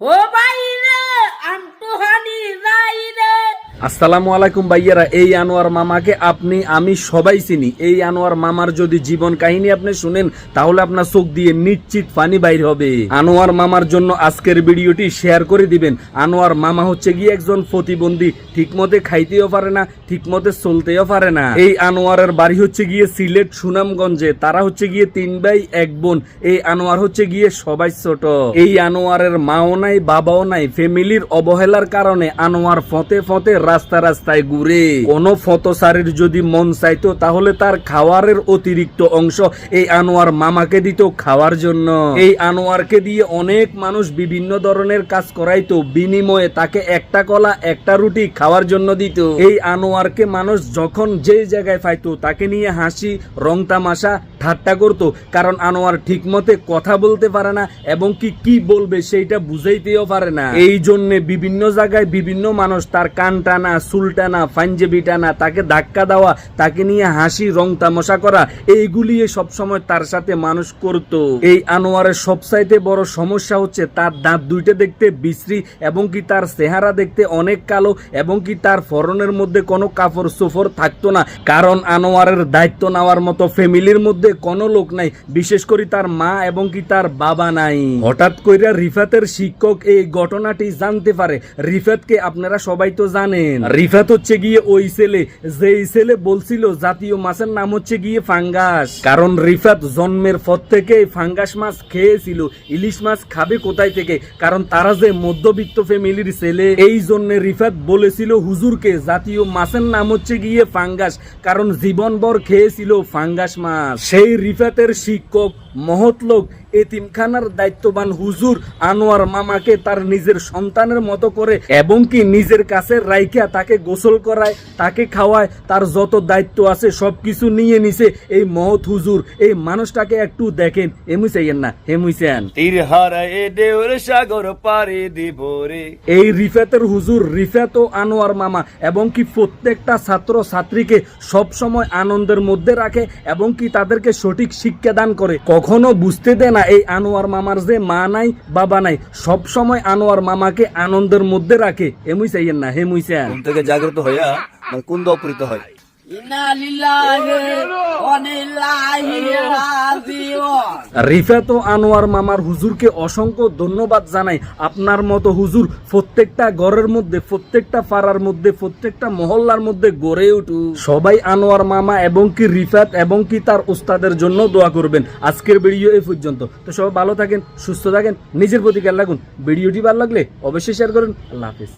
ও ভাই রে, আমটুহানি যাই রে। আসসালামু আলাইকুম ভাইয়ারা। এই আনোয়ার মামাকে আপনি আমি সবাই চিনি। এই আনোয়ার মামার যদি জীবন কাহিনী আপনি শুনেন তাহলে আপনার চোখ দিয়ে নিশ্চিত পানি বাইর হবে। আনোয়ার মামার জন্য আজকের ভিডিওটি শেয়ার করে দিবেন। আনোয়ার মামা হচ্ছে গিয়ে একজন প্রতিবন্ধী, ঠিকমতে খাইতেও পারে না, ঠিকমতে চলতেও পারে না। এই আনোয়ারের বাড়ি হচ্ছে গিয়ে সিলেট সুনামগঞ্জে। তারা হচ্ছে গিয়ে 3 ভাই 1 বোন। এই আনোয়ার হচ্ছে গিয়ে সবাই ছোট। এই আনোয়ারের মাও নাই, বাবাও নাই। ফ্যামিলির অবহেলার কারণে আনোয়ার ফতে ফতে রাস্তা রাস্তায় ঘুরে। কোন ফতসারির যদি মন চাইতো তাহলে তার খাওয়ারের অতিরিক্ত অংশ এই আনোয়ার মামাকে দিত খাওয়ার জন্য। এই আনোয়ারকে দিয়ে অনেক মানুষ বিভিন্ন ধরনের কাজ করাইতো, বিনিময়ে তাকে একটা কলা একটা রুটি খাওয়ার জন্য দিত। এই আনোয়ারকে মানুষ যখন যে জায়গায় পাইতো তাকে নিয়ে হাসি রং তামাশা ঠাট্টা করতো, কারণ আনোয়ার ঠিক মতে কথা বলতে পারে না এবং কি বলবে সেইটা বুঝাইতেও পারে না। এই জন্য বিভিন্ন জায়গায় বিভিন্ন মানুষ তার কান টানা, চুল টানা, পাঞ্জাবি টানা, তাকে ধাক্কা দেওয়া, তাকে নিয়ে হাসি রং তামাশা করা, এইগুলি সবসময় তার সাথে মানুষ করত। এই আনোয়ারের সবচাইতে বড় সমস্যা হচ্ছে তার দাঁত দুইটা দেখতে বিশ্রী এবং কি তার চেহারা দেখতে অনেক কালো এবং কি তার ফরনের মধ্যে কোনো কাপড় চোপড় থাকতো না, কারণ আনোয়ারের দায়িত্ব নেওয়ার মতো ফ্যামিলির মধ্যে কোনো লোক নাই, বিশেষ করে তার মা এবং কি তার বাবা নাই। হঠাৎ কইরা রিফাতের শিক্ষক এই ঘটনাটি জানতে পারে। রিফাতকে আপনারা সবাই তো জানেন। রিফাত হচ্ছে গিয়ে ওই ছেলে যেই ছেলে বলছিল জাতীয় মাছের নাম হচ্ছে গিয়ে ফাঙ্গাস, কারণ রিফাত জন্মের পর থেকে ফাঙ্গাস মাছ খেয়েছিল। ইলিশ মাছ খাবে কোথায় থেকে, কারণ তারা যে মধ্যবিত্ত ফ্যামিলির ছেলে। এই জন্য রিফাত বলেছিল হুজুরকে জাতীয় মাছের নাম হচ্ছে গিয়ে ফাঙ্গাস, কারণ জীবনভর খেয়েছিল ফাঙ্গাস মাছ। সেই রিফাতের শিক্ষক মহৎ লোক এতিমখানার দায়িত্ববান হুজুর আনোয়ার মামাকে তার নিজের সন্তানের মতো করে এবং কি নিজের কাছে রাইখা তাকে গোসল করায়, তাকে খাওয়ায়, তার যত দায়িত্ব আছে সবকিছু নিয়ে নিছে এই মহৎ হুজুর। এই মানুষটাকে একটু দেখেন, এমুই চাইয়েন না হেমুই চান। সাগর পারে দিব রে। এই রিফাতের হুজুর রিফাত ও আনোয়ার মামা এবং কি প্রত্যেকটা ছাত্র ছাত্রীকে সব সময় আনন্দের মধ্যে রাখে এবং কি তাদেরকে সঠিক শিক্ষা দান করে। কখনো বুঝতে দেয় না এই আনোয়ার মামার যে মা নাই বাবা নাই, সব সময় আনোয়ার মামাকে আনন্দের মধ্যে রাখে। এমুই চাইয়েন না হেমুই চান। ঘুম থেকে জাগ্রত হইয়া কুন্দ অপহৃত হয়। ইন্না লিল্লাহি ওয়া ইন্না ইলাইহি রাজিউন। রিফাত ও আনোয়ার মামার হুজুরকে অসংখ্য ধন্যবাদ জানাই। আপনার মতো হুজুর প্রত্যেকটা ঘরের মধ্যে, প্রত্যেকটা পাড়ার মধ্যে, প্রত্যেকটা মহল্লার মধ্যে গড়ে উঠু। সবাই আনোয়ার মামা এবং কি রিফাত এবং কি তার উস্তাদের জন্য দোয়া করবেন। আজকের ভিডিও এই পর্যন্ত। তো সবাই ভালো থাকেন, সুস্থ থাকেন, নিজের প্রতি খেয়াল রাখুন। ভিডিওটি ভালো লাগলে অবশ্যই শেয়ার করুন। আল্লাহ হাফেজ।